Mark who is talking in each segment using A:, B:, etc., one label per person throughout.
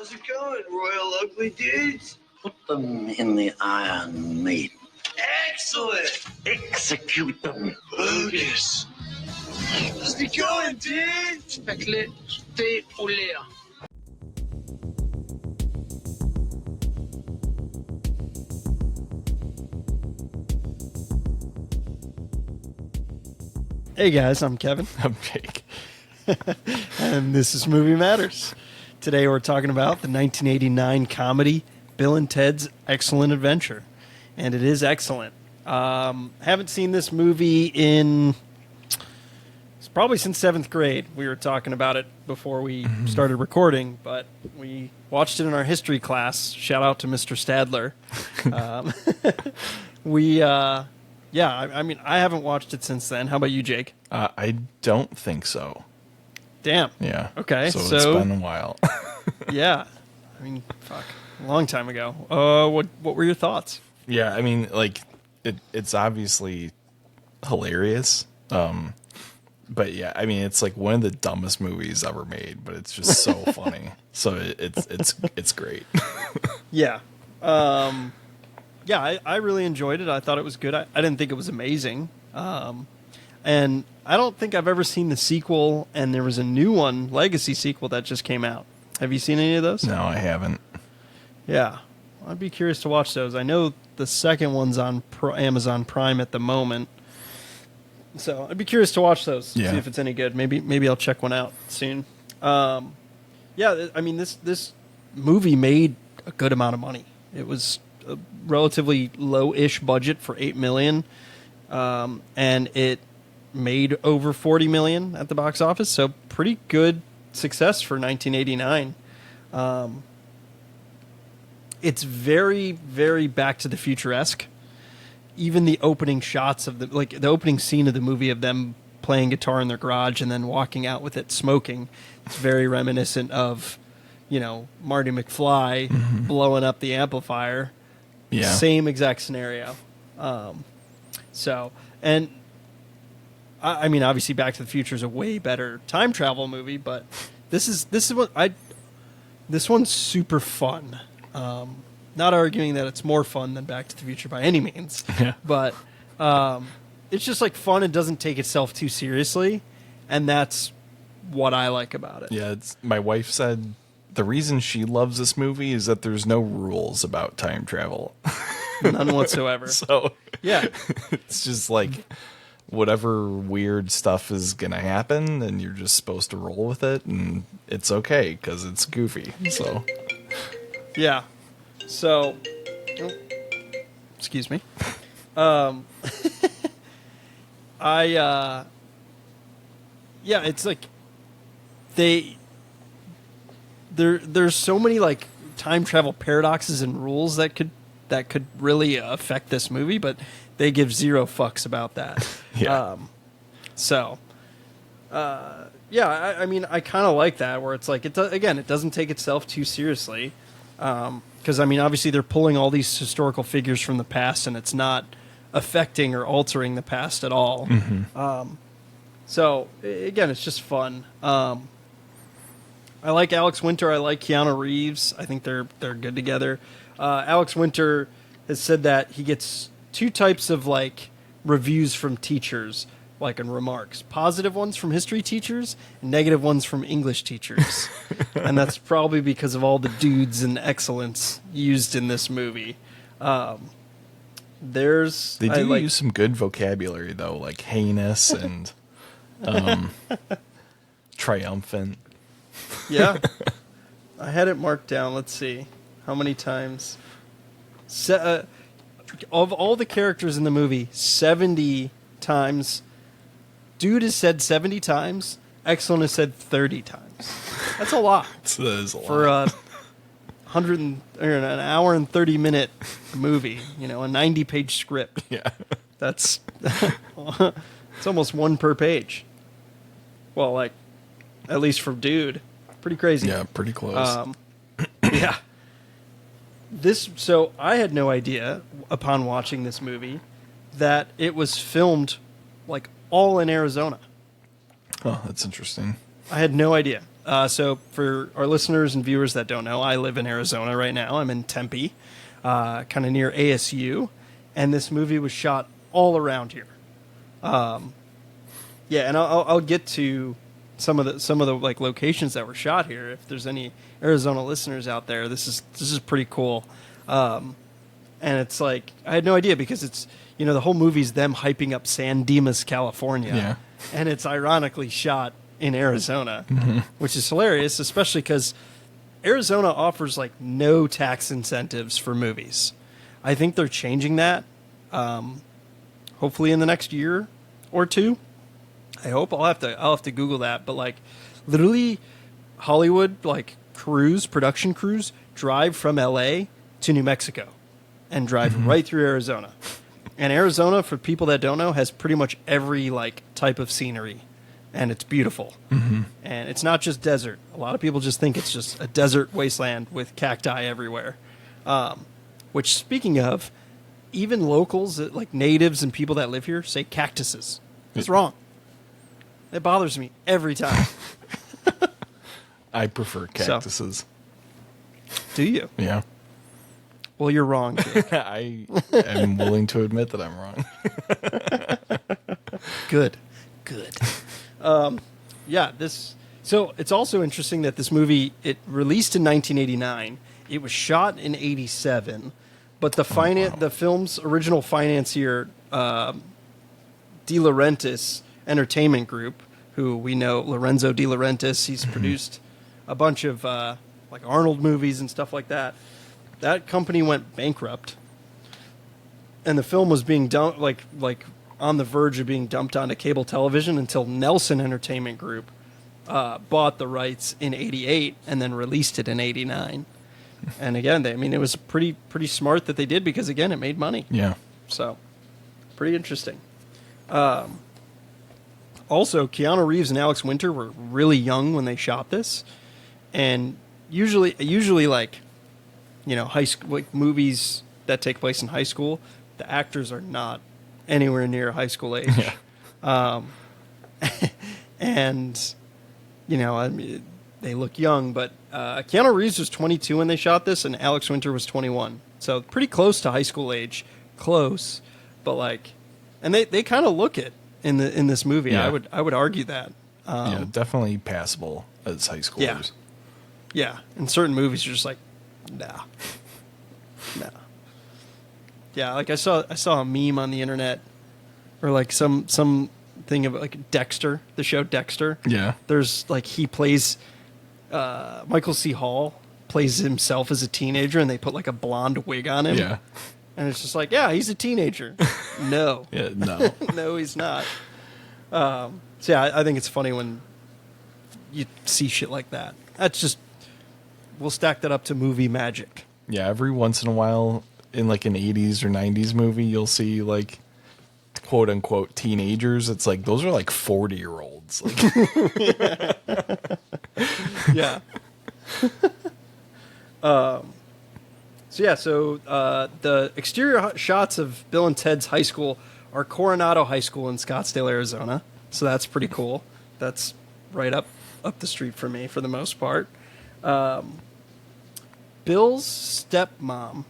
A: How's it going, Royal Ugly Dudes?
B: Put them in the Iron Maiden.
A: Excellent!
B: Execute them.
A: Lucas! How's it going, dude?
C: Faites-le thé au lait.
D: Hey guys, I'm Kevin.
E: I'm Jake.
D: And this is Movie Matters. Today we're talking about the 1989 comedy Bill and Ted's Excellent Adventure. And it is excellent. Haven't seen this movie it's probably since 7th grade. We were talking about it before we started recording, but we watched it in our history class. Shout out to Mr. Stadler. I mean, I haven't watched it since then. How about you, Jake?
E: I don't think so.
D: Damn.
E: Yeah.
D: Okay.
E: So it's been a while.
D: Yeah. I mean, fuck. A long time ago. What were your thoughts?
E: Yeah, I mean, like, it's obviously hilarious. But yeah, I mean, it's like one of the dumbest movies ever made, but it's just so funny. So it's great.
D: Yeah. Yeah, I really enjoyed it. I thought it was good. I didn't think it was amazing. And I don't think I've ever seen the sequel, and there was a new one, Legacy sequel, that just came out. Have you seen any of those?
E: No, I haven't.
D: Yeah. I'd be curious to watch those. I know the second one's on Amazon Prime at the moment. So I'd be curious to watch those, see if it's any good. Maybe I'll check one out soon. Yeah, I mean, this movie made a good amount of money. It was a relatively low-ish budget for $8 million, and it made over $40 million at the box office, so pretty good success for 1989. It's very, very Back to the Future-esque. Even the opening shots of the opening scene of the movie of them playing guitar in their garage and then walking out with it smoking, it's very reminiscent of, Marty McFly blowing up the amplifier.
E: Yeah.
D: Same exact scenario. I mean, obviously, Back to the Future is a way better time travel movie, but this one's super fun. Not arguing that it's more fun than Back to the Future by any means, but it's just like fun and doesn't take itself too seriously, and that's what I like about it.
E: Yeah, my wife said the reason she loves this movie is that there's no rules about time travel.
D: None whatsoever.
E: So
D: yeah,
E: it's just like whatever weird stuff is gonna happen, and you're just supposed to roll with it, and it's okay because it's goofy. So
D: yeah. So, excuse me. It's like there's so many like time travel paradoxes and rules that could really affect this movie, but they give zero fucks about that.
E: yeah.
D: I mean, I kind of like that where it's like it doesn't take itself too seriously. Because, I mean, obviously they're pulling all these historical figures from the past, and it's not affecting or altering the past at all. So, again, it's just fun. I like Alex Winter. I like Keanu Reeves. I think they're good together. Alex Winter has said that he gets two types of, like, reviews from teachers, like in remarks. Positive ones from history teachers, and negative ones from English teachers. And that's probably because of all the dudes and excellence used in this movie. They
E: do use some good vocabulary, though, like heinous and triumphant.
D: Yeah. I had it marked down. Let's see. How many times? Of all the characters in the movie, 70 times... Dude has said 70 times. Excellent has said 30 times. That's a lot.
E: That is a lot.
D: For an hour and 30-minute movie, a 90-page script.
E: Yeah.
D: That's it's almost one per page. Well, like, at least for Dude. Pretty crazy.
E: Yeah, pretty close.
D: Yeah. So I had no idea upon watching this movie that it was filmed like all in Arizona.
E: Oh, that's interesting.
D: I had no idea. So for our listeners and viewers that don't know, I live in Arizona right now. I'm in Tempe, kind of near ASU, and this movie was shot all around here. Yeah, and I'll get to some of the like locations that were shot here. If there's any Arizona listeners out there, this is pretty cool. And it's like I had no idea because it's the whole movie's them hyping up San Dimas, California,
E: Yeah.
D: and it's ironically shot in Arizona, which is hilarious, especially because Arizona offers like no tax incentives for movies. I think they're changing that. Hopefully in the next year or two. I hope I'll have to Google that, but like literally Hollywood like production crews drive from LA to New Mexico and drive right through Arizona. And Arizona, for people that don't know, has pretty much every like type of scenery, and it's beautiful. And it's not just desert. A lot of people just think it's just a desert wasteland with cacti everywhere. Which, speaking of, even locals, like natives and people that live here, say cactuses. It's wrong. It bothers me every time.
E: I prefer cactuses.
D: Do you?
E: Yeah.
D: Well, you're wrong, Jake.
E: I am willing to admit that I'm wrong.
D: Good. Yeah, so it's also interesting that this movie, it released in 1989. It was shot in 87, but the film's original financier, De Laurentiis Entertainment Group, who we know, Lorenzo De Laurentiis, he's produced a bunch of like Arnold movies and stuff like that. That company went bankrupt, and the film was being dumped, like on the verge of being dumped onto cable television until Nelson Entertainment Group bought the rights in '88 and then released it in '89. And again, it was pretty smart that they did because again, it made money.
E: Yeah.
D: So, pretty interesting. Also, Keanu Reeves and Alex Winter were really young when they shot this, and usually like, high school like movies that take place in high school, the actors are not anywhere near high school age. Yeah. And they look young, but Keanu Reeves was 22 when they shot this, and Alex Winter was 21, so pretty close to high school age. Close, but like, and they kind of look it in this movie.
E: Yeah.
D: I would argue that.
E: Yeah, definitely passable as high schoolers.
D: Yeah, in certain movies, you're just like, nah. Yeah, like I saw a meme on the internet, or like some thing of like Dexter, the show Dexter.
E: Yeah.
D: There's like he plays Michael C. Hall plays himself as a teenager, and they put like a blonde wig on him.
E: Yeah.
D: And it's just like, yeah, he's a teenager. No.
E: Yeah, no.
D: No, he's not. So yeah, I think it's funny when you see shit like that. That's just, we'll stack that up to movie magic.
E: Yeah, every once in a while in like an 80s or 90s movie, you'll see like quote unquote teenagers. It's like, those are like 40-year-olds. Like,
D: Yeah. So the exterior shots of Bill and Ted's high school are Coronado High School in Scottsdale, Arizona. So that's pretty cool. That's right up the street from me for the most part. Bill's stepmom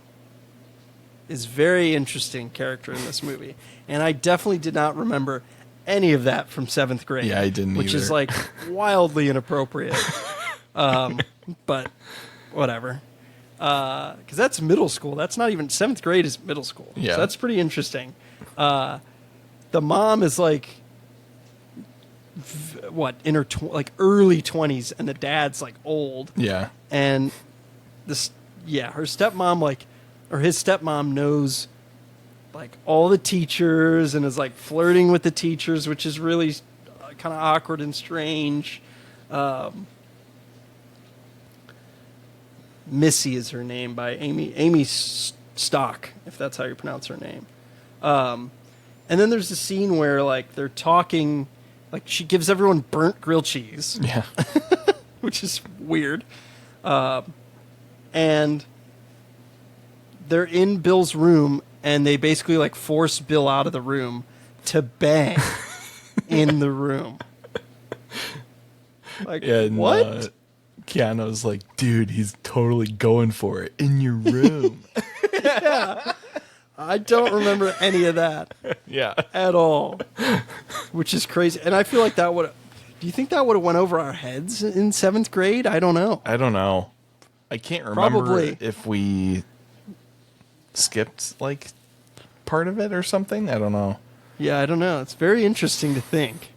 D: is very interesting character in this movie, and I definitely did not remember any of that from 7th grade.
E: Yeah, I didn't
D: which
E: either.
D: is like wildly inappropriate. But whatever. Because that's middle school. That's not even 7th grade is middle school.
E: Yeah.
D: So that's pretty interesting. The mom is like, in her early 20s, and the dad's like old.
E: yeah.
D: And her stepmom his stepmom knows like all the teachers and is like flirting with the teachers, which is really kind of awkward and strange. Missy is her name, by Amy Stock, if that's how you pronounce her name. And then there's a scene where like they're talking, like she gives everyone burnt grilled cheese.
E: Yeah.
D: Which is weird. And they're in Bill's room, and they basically like force Bill out of the room to bang in the room. Like,
E: Yeah, and,
D: what?
E: Keanu's like, dude, he's totally going for it in your room.
D: I don't remember any of that
E: Yeah.
D: at all, which is crazy. And I feel like that would. Do you think that would have went over our heads in 7th grade? I don't know.
E: I don't know. I can't remember
D: Probably.
E: if we skipped like part of it or something. I don't know.
D: Yeah, I don't know. It's very interesting to think.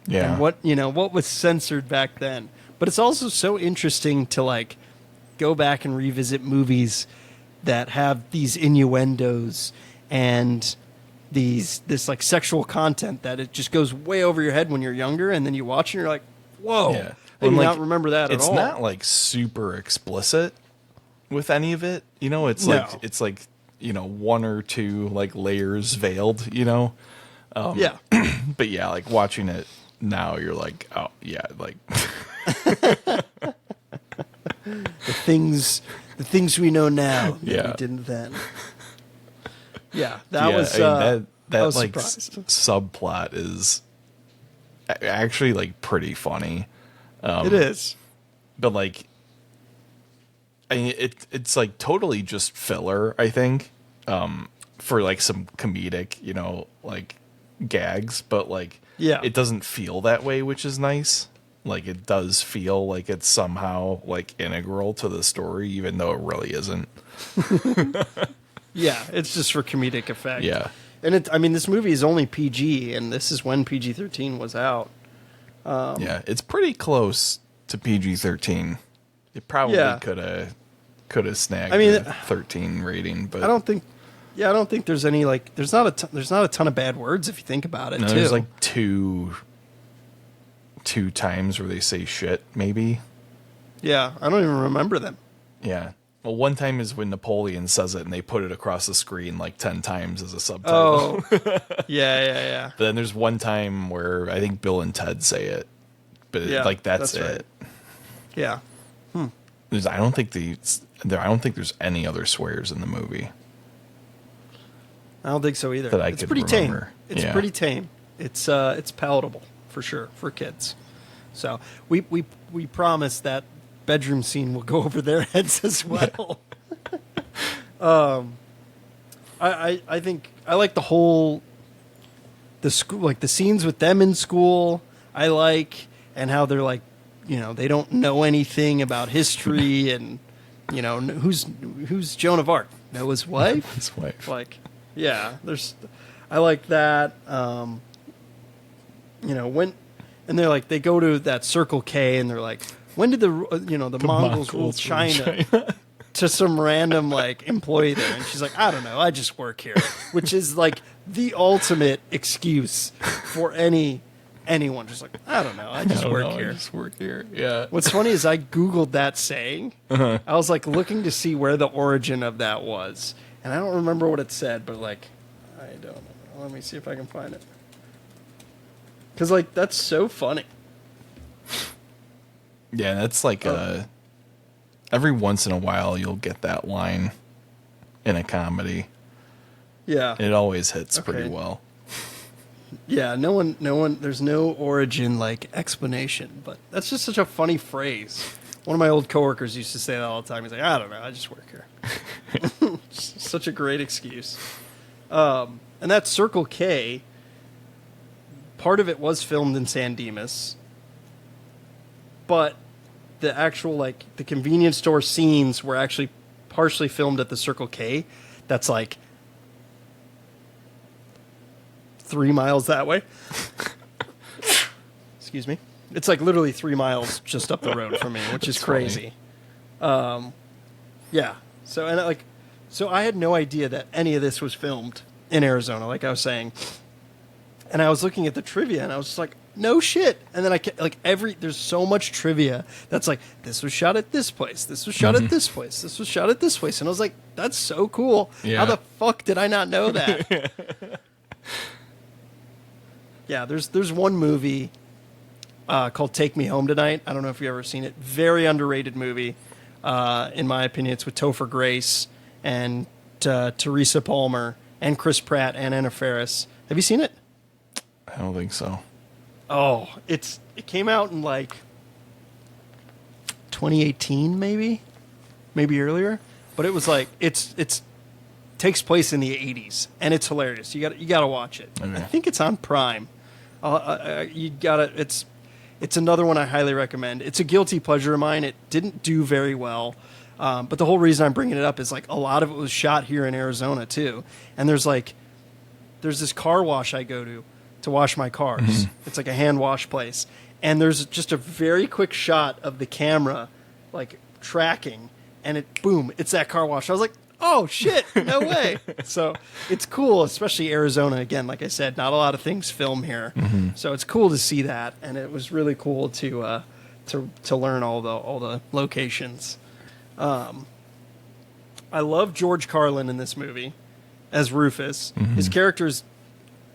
E: Yeah.
D: And what was censored back then. But it's also so interesting to like go back and revisit movies that have these innuendos and this like sexual content that it just goes way over your head when you're younger, and then you watch and you're like, whoa,
E: Yeah.
D: I did
E: Well,
D: not remember that at all.
E: It's not like super explicit with any of it. You know, it's
D: No.
E: like one or two like layers veiled, you know.
D: Yeah.
E: But yeah, like watching it now, you're like, oh yeah, like
D: The things we know now that
E: Yeah.
D: we didn't then. Yeah, that
E: yeah,
D: was
E: I mean, that
D: I was
E: like
D: surprised.
E: subplot is actually like pretty funny.
D: It is.
E: But like I mean, it's like totally just filler, I think, for like some comedic, like gags, but like
D: Yeah.
E: it doesn't feel that way, which is nice. Like it does feel like it's somehow like integral to the story, even though it really isn't.
D: Yeah, it's just for comedic effect.
E: Yeah.
D: And this movie is only PG, and this is when PG-13 was out.
E: Yeah, it's pretty close to PG-13. It probably
D: Yeah.
E: could have snagged
D: I mean,
E: a 13 rating, but
D: I don't think there's any like there's not a ton of bad words if you think about it.
E: no,
D: too.
E: there's like two times where they say shit, maybe.
D: Yeah, I don't even remember them.
E: Yeah. Well, one time is when Napoleon says it and they put it across the screen like 10 times as a subtitle.
D: Oh, yeah.
E: But then there's one time where I think Bill and Ted say it, but
D: Yeah,
E: like that's
D: that's
E: it.
D: right. Yeah,
E: I don't think there's any other swears in the movie.
D: I don't think so either.
E: That I
D: it's
E: could
D: pretty
E: remember.
D: tame. It's
E: Yeah.
D: pretty tame. It's palatable for sure for kids. So we promise that bedroom scene will go over their heads as well. I think I like the school, like the scenes with them in school. I like, and how they're like, they don't know anything about history, and who's Joan of Arc? Noah's wife.
E: His wife.
D: Like, yeah, I like that. And they're like, they go to that Circle K, and they're like, when did the Mongols rule China? To some random like employee there, and she's like, I don't know, I just work here, which is like the ultimate excuse for anyone. Just like, I don't know, I just work here.
E: I just work here. Yeah.
D: What's funny is I Googled that saying. I was like looking to see where the origin of that was, and I don't remember what it said, but like, I don't know. Let me see if I can find it. Because like that's so funny.
E: Yeah, that's like every once in a while you'll get that line in a comedy.
D: Yeah.
E: It always hits
D: Okay.
E: pretty well.
D: Yeah, no one, there's no origin, like, explanation, but that's just such a funny phrase. One of my old coworkers used to say that all the time. He's like, I don't know, I just work here. Such a great excuse. And that Circle K, part of it was filmed in San Dimas, but the actual, like, the convenience store scenes were actually partially filmed at the Circle K. That's like 3 miles that way. Excuse me. It's like literally 3 miles just up the road from me, which is
E: That's funny.
D: crazy. Yeah. So I had no idea that any of this was filmed in Arizona, like I was saying. And I was looking at the trivia, and I was just like, no shit. And then there's so much trivia that's like, this was shot at this place, this was shot at this place, this was shot at this place. And I was like, that's so cool.
E: Yeah.
D: How the fuck did I not know that? Yeah, there's one movie called Take Me Home Tonight. I don't know if you've ever seen it. Very underrated movie. In my opinion, it's with Topher Grace and Teresa Palmer and Chris Pratt and Anna Faris. Have you seen it?
E: I don't think so.
D: Oh, it came out in like 2018, maybe earlier. But it was like it's takes place in the 80s, and it's hilarious. You got to watch it.
E: Okay.
D: I think it's on Prime. You gotta. It's another one I highly recommend. It's a guilty pleasure of mine. It didn't do very well, but the whole reason I'm bringing it up is like a lot of it was shot here in Arizona too. And there's this car wash I go to wash my cars. Mm-hmm. It's like a hand wash place, and there's just a very quick shot of the camera like tracking, and it's that car wash. I was like, oh shit, no way. So it's cool, especially Arizona. Again, like I said, not a lot of things film here. Mm-hmm. So it's cool to see that. And it was really cool to learn all the locations. I love George Carlin in this movie as Rufus. Mm-hmm. His character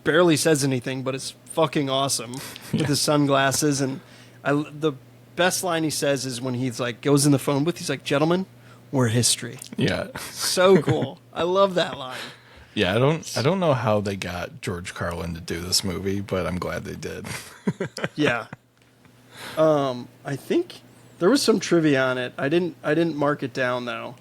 D: barely says anything, but it's fucking awesome with his sunglasses. And the best line he says is when he's like goes in the phone booth, he's like, "Gentlemen, we're history."
E: Yeah.
D: So cool. I love that line.
E: Yeah, I don't know how they got George Carlin to do this movie, but I'm glad they did.
D: Yeah. I think there was some trivia on it. I didn't mark it down though.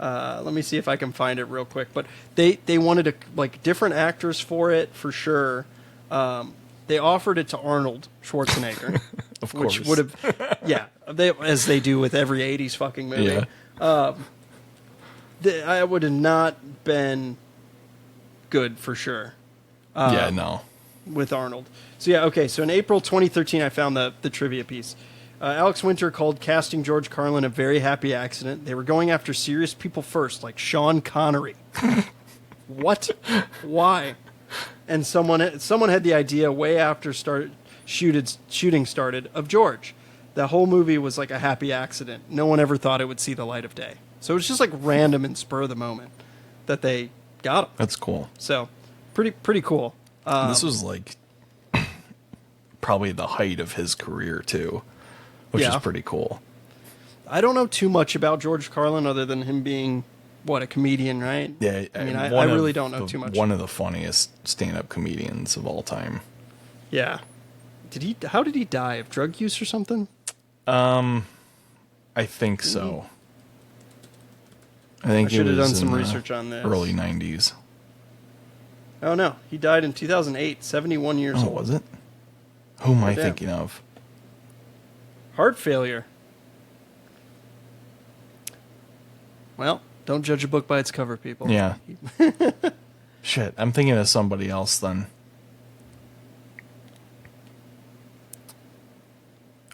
D: Let me see if I can find it real quick. But they wanted different actors for it for sure. They offered it to Arnold Schwarzenegger,
E: of course,
D: which would have, as they do with every '80s fucking movie.
E: Yeah.
D: I would have not been good for sure.
E: No.
D: With Arnold. So yeah, okay. So in April 2013, I found the trivia piece. Alex Winter called casting George Carlin a very happy accident. They were going after serious people first, like Sean Connery. What? Why? And someone had the idea way after shooting started of George. The whole movie was like a happy accident. No one ever thought it would see the light of day. So it was just like random and spur of the moment that they got him.
E: That's cool.
D: So pretty cool.
E: This was like probably the height of his career too, which is pretty cool.
D: I don't know too much about George Carlin other than him being a comedian, right?
E: Yeah,
D: I mean, I really don't know too much.
E: One of the funniest stand-up comedians of all time.
D: Yeah. How did he die? Of drug use or something?
E: I think so. I think
D: I should have done some research on this.
E: Early 90s.
D: Oh no, he died in 2008, 71 years old.
E: Oh, was it? Who am I thinking of?
D: Heart failure. Well, don't judge a book by its cover, people.
E: Yeah. Shit, I'm thinking of somebody else then.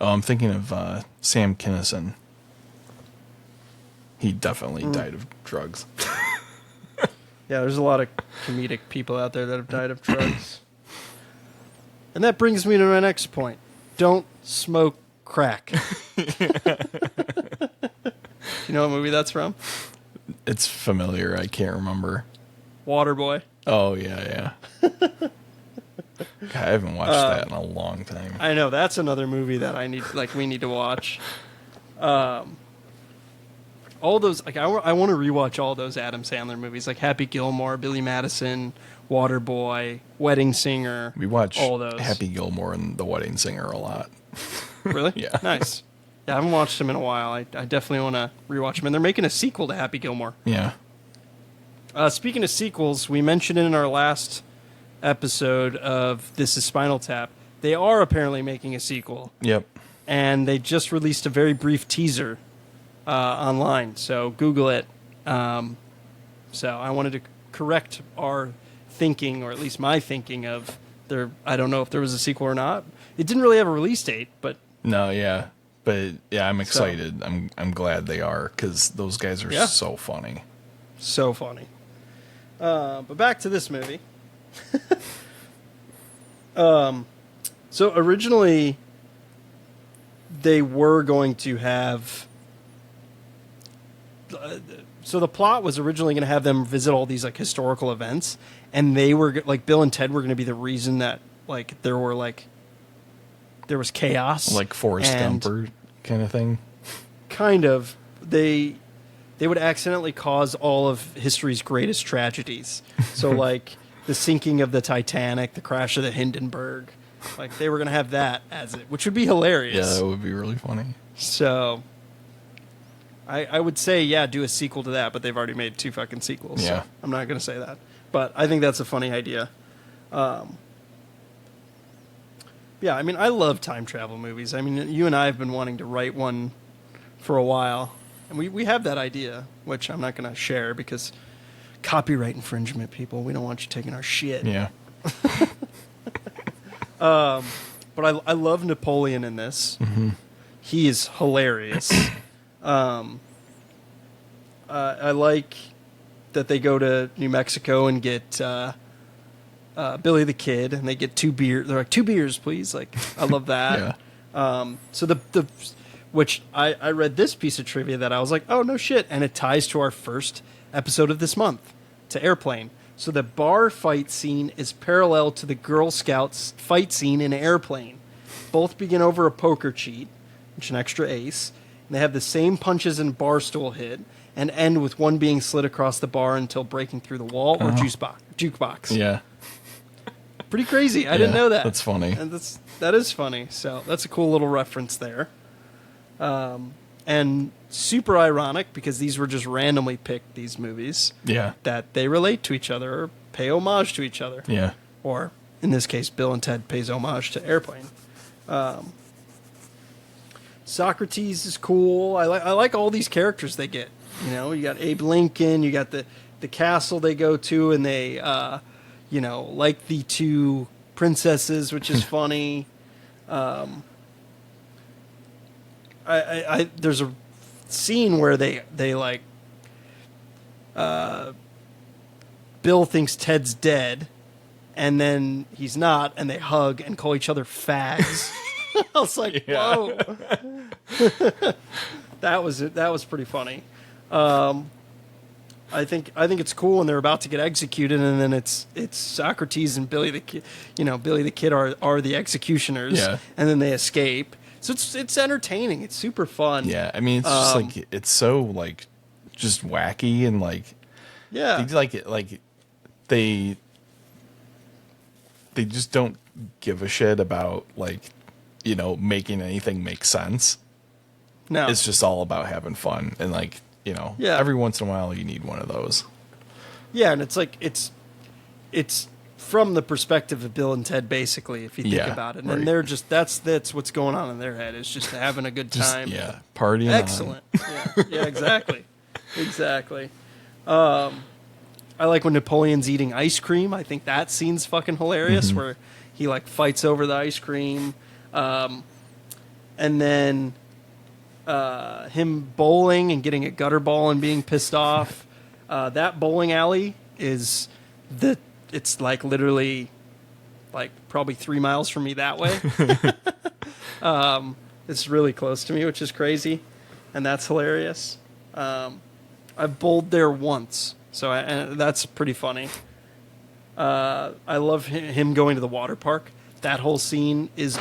E: Oh, I'm thinking of Sam Kinison. He definitely died of drugs.
D: Yeah, there's a lot of comedic people out there that have died of drugs. And that brings me to my next point. Don't smoke crack. Do you know what movie that's from?
E: It's familiar. I can't remember.
D: Waterboy.
E: Oh, yeah. God, I haven't watched that in a long time.
D: I know. That's another movie that we need to watch. All those, I want to rewatch all those Adam Sandler movies, like Happy Gilmore, Billy Madison, Waterboy, Wedding Singer.
E: We watch
D: all those.
E: Happy Gilmore and The Wedding Singer a lot.
D: Really?
E: Yeah.
D: Nice. Yeah, I haven't watched them in a while. I definitely want to rewatch them. And they're making a sequel to Happy Gilmore.
E: Yeah.
D: Speaking of sequels, we mentioned in our last episode of This is Spinal Tap, they are apparently making a sequel.
E: Yep.
D: And they just released a very brief teaser online, so Google it. So I wanted to correct our thinking, or at least my thinking of there. I don't know if there was a sequel or not. It didn't really have a release date, but
E: no, yeah, but yeah, I'm excited. I'm glad they are, because those guys are so funny.
D: So funny. But back to this movie. So originally, they were going to have. So the plot was originally going to have them visit all these historical events, and they were Bill and Ted were going to be the reason that there was chaos,
E: like Forrest Gump kind of thing.
D: Kind of. They would accidentally cause all of history's greatest tragedies. So the sinking of the Titanic, the crash of the Hindenburg, they were going to have that as it, which would be hilarious.
E: Yeah, that would be really funny.
D: So I would say, yeah, do a sequel to that, but they've already made 2 fucking sequels.
E: Yeah.
D: So I'm not going to say that. But I think that's a funny idea. Yeah, I mean, I love time travel movies. I mean, you and I have been wanting to write one for a while. And we have that idea, which I'm not going to share because copyright infringement, people. We don't want you taking our shit.
E: Yeah.
D: But I love Napoleon in this.
E: Mm-hmm.
D: He is hilarious. I like that they go to New Mexico and get Billy the Kid, and they get 2 beers. They're like, 2 beers, please. Like, I love that.
E: Yeah.
D: So which I read this piece of trivia that I was like, oh, no shit. And it ties to our first episode of this month, to Airplane. So the bar fight scene is parallel to the Girl Scouts fight scene in Airplane. Both begin over a poker cheat, which is an extra ace. And they have the same punches and bar stool hit, and end with one being slid across the bar until breaking through the wall or jukebox.
E: Yeah.
D: Pretty crazy. I didn't know that.
E: That's funny.
D: And that is funny. So that's a cool little reference there. And super ironic because these were just randomly picked, these movies.
E: Yeah.
D: That they relate to each other or pay homage to each other.
E: Yeah.
D: Or, in this case, Bill and Ted pays homage to Airplane. Socrates is cool. I like all these characters they get. You know, you got Abe Lincoln, you got the castle they go to, and they, like the 2 princesses, which is funny. There's a scene where they like, Bill thinks Ted's dead, and then he's not, and they hug and call each other fags. I was like, whoa. That was pretty funny. I think it's cool when they're about to get executed, and then it's Socrates and Billy the Kid. You know, Billy the Kid are the executioners, and then they escape. So it's entertaining. It's super fun.
E: Yeah, I mean, it's just like it's so like just wacky and like they just don't give a shit about like making anything make sense.
D: No,
E: it's just all about having fun and like every once in a while you need one of those.
D: Yeah, and it's like it's from the perspective of Bill and Ted, basically, if you think about it. And they're just that's what's going on in their head. It's just having a good time.
E: Partying.
D: Excellent. Yeah, exactly. Exactly. I like when Napoleon's eating ice cream. I think that scene's fucking hilarious, where he like fights over the ice cream. And then him bowling and getting a gutter ball and being pissed off. That bowling alley is it's like literally like probably 3 miles from me that way. It's really close to me, which is crazy. And that's hilarious. I've bowled there once, so and that's pretty funny. I love him going to the water park. That whole scene is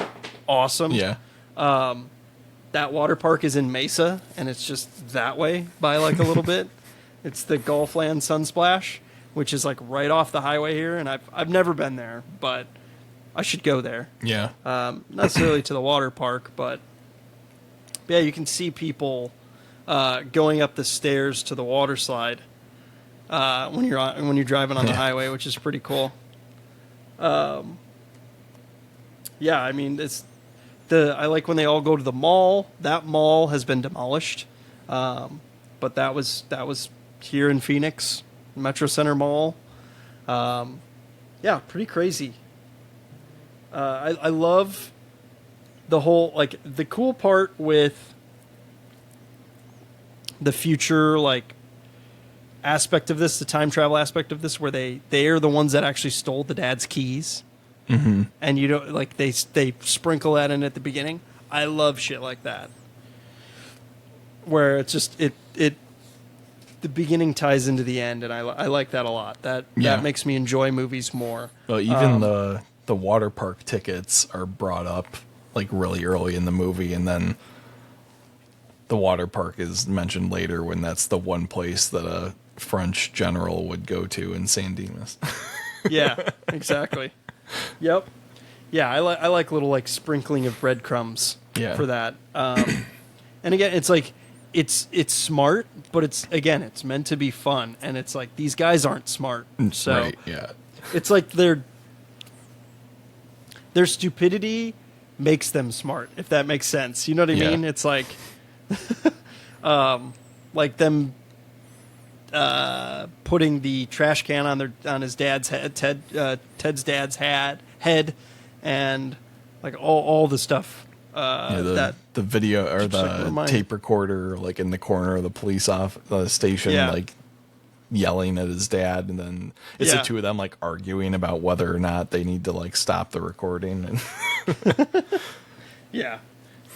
D: awesome.
E: Yeah.
D: That water park is in Mesa, and it's just that way by like a little bit. It's the Gulfland Sunsplash, which is like right off the highway here, and I've never been there, but I should go there.
E: Yeah.
D: Not necessarily to the water park, but yeah, you can see people going up the stairs to the water slide when you're driving on the highway, which is pretty cool. Yeah, I mean I like when they all go to the mall. That mall has been demolished, but that was here in Phoenix, Metro Center Mall. Yeah, pretty crazy. I love the whole like the cool part with the future like aspect of this, the time travel aspect of this, where they are the ones that actually stole the dad's keys. Mm-hmm. And you don't like they sprinkle that in at the beginning. I love shit like that, where it's just it the beginning ties into the end, and I like that a lot. That makes me enjoy movies more.
E: Well, even the water park tickets are brought up like really early in the movie, and then the water park is mentioned later when that's the one place that a French general would go to in San Dimas.
D: Yeah, exactly. Yep. Yeah, I like little like sprinkling of breadcrumbs for that. And again, it's like it's smart, but it's meant to be fun, and it's like these guys aren't smart, so
E: Right, yeah.
D: it's like their stupidity makes them smart, if that makes sense. You know what I
E: Yeah.
D: mean? It's like like them putting the trash can on his dad's head, Ted's dad's head, and like all the stuff.
E: The video or the tape recorder, like in the corner of the police station,
D: Yeah.
E: like yelling at his dad, and then it's
D: Yeah.
E: the two of them like arguing about whether or not they need to like stop the recording. And
D: Yeah.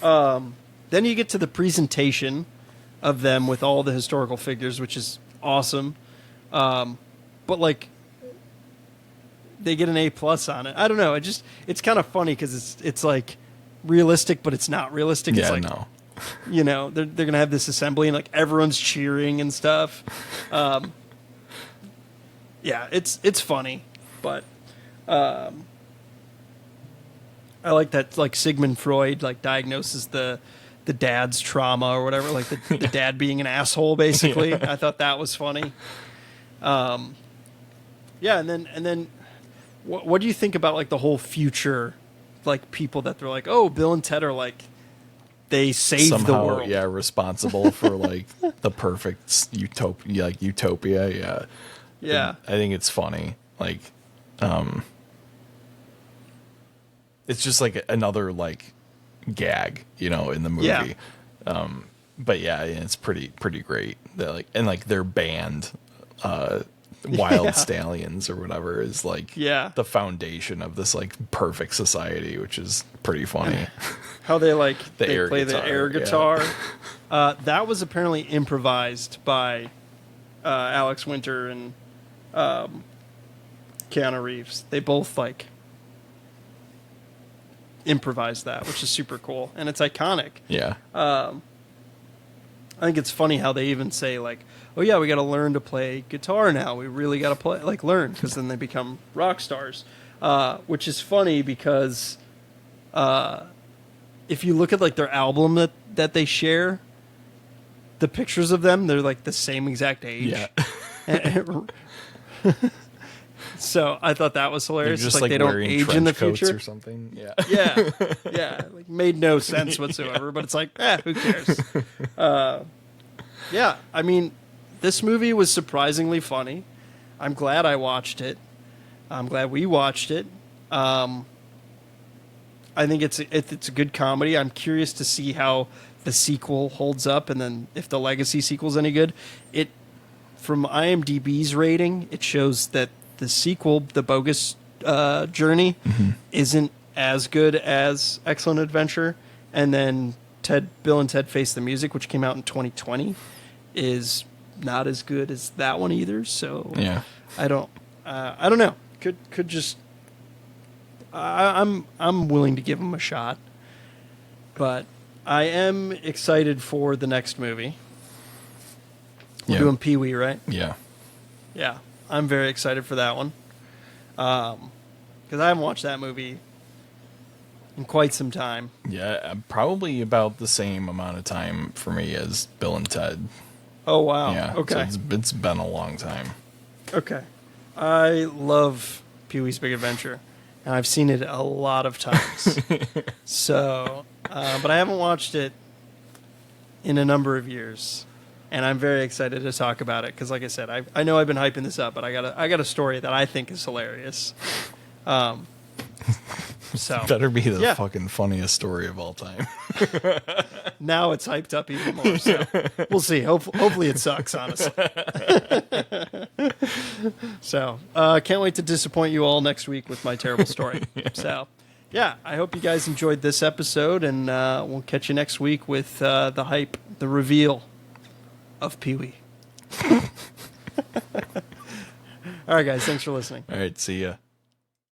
D: Then you get to the presentation of them with all the historical figures, which is awesome. But like, they get an A+ on it. I don't know. It's kind of funny because it's like realistic, but it's not realistic.
E: yeah,
D: It's like,
E: no,
D: you know, they're gonna have this assembly and like everyone's cheering and stuff. Yeah, it's funny, but I like that like Sigmund Freud like diagnoses the dad's trauma or whatever, like the dad being an asshole basically. I thought that was funny. Yeah, and then what do you think about like the whole future, like people that they're like, oh, Bill and Ted are like they saved
E: somehow,
D: the world.
E: yeah, responsible for like the perfect utopia. Yeah,
D: Yeah.
E: I think it's funny. Like, it's just like another like gag, you know, in the movie.
D: Yeah.
E: But yeah, it's pretty great. They're like, and like their band, Wild
D: Yeah.
E: Stallions or whatever, is like
D: Yeah.
E: the foundation of this like perfect society, which is pretty funny.
D: How they like
E: The
D: they
E: air
D: play
E: guitar,
D: the air
E: yeah.
D: guitar. That was apparently improvised by Alex Winter and Keanu Reeves. They both like improvised that, which is super cool, and it's iconic.
E: Yeah.
D: I think it's funny how they even say like, "Oh yeah, we got to learn to play guitar now. We really got to learn, because then they become rock stars." Which is funny because if you look at like their album that they share, the pictures of them, they're like the same exact age.
E: Yeah.
D: So I thought that was
E: They're
D: hilarious.
E: just
D: It's
E: like
D: they don't
E: wearing
D: age
E: trench
D: in the
E: coats
D: future
E: or something. Yeah.
D: yeah, like made no sense whatsoever. But it's like, who cares? Yeah, I mean, this movie was surprisingly funny. I'm glad I watched it. I'm glad we watched it. I think it's a good comedy. I'm curious to see how the sequel holds up, and then if the Legacy sequel's any good. It, from IMDb's rating, it shows that the sequel, The Bogus Journey, isn't as good as Excellent Adventure, and then Bill and Ted Face the Music, which came out in 2020, is not as good as that one either. So
E: Yeah.
D: I don't know. Could just I'm willing to give them a shot, but I am excited for the next movie. We're
E: Yeah.
D: doing Pee-wee, right?
E: Yeah.
D: Yeah, I'm very excited for that one. Because I haven't watched that movie in quite some time.
E: Yeah. Probably about the same amount of time for me as Bill and Ted.
D: Oh wow.
E: Yeah.
D: Okay.
E: So it's been a long time.
D: Okay. I love Pee-wee's Big Adventure, and I've seen it a lot of times. So, but I haven't watched it in a number of years, and I'm very excited to talk about it because, like I said, I know I've been hyping this up, but I got a story that I think is hilarious. So
E: Better be the
D: Yeah.
E: fucking funniest story of all time.
D: now it's hyped up even more. So we'll see. Hopefully it sucks, honestly. So can't wait to disappoint you all next week with my terrible story. So yeah, I hope you guys enjoyed this episode, and we'll catch you next week with the hype, the reveal of Pee-wee. All right, guys. Thanks for listening.
E: All right. See ya.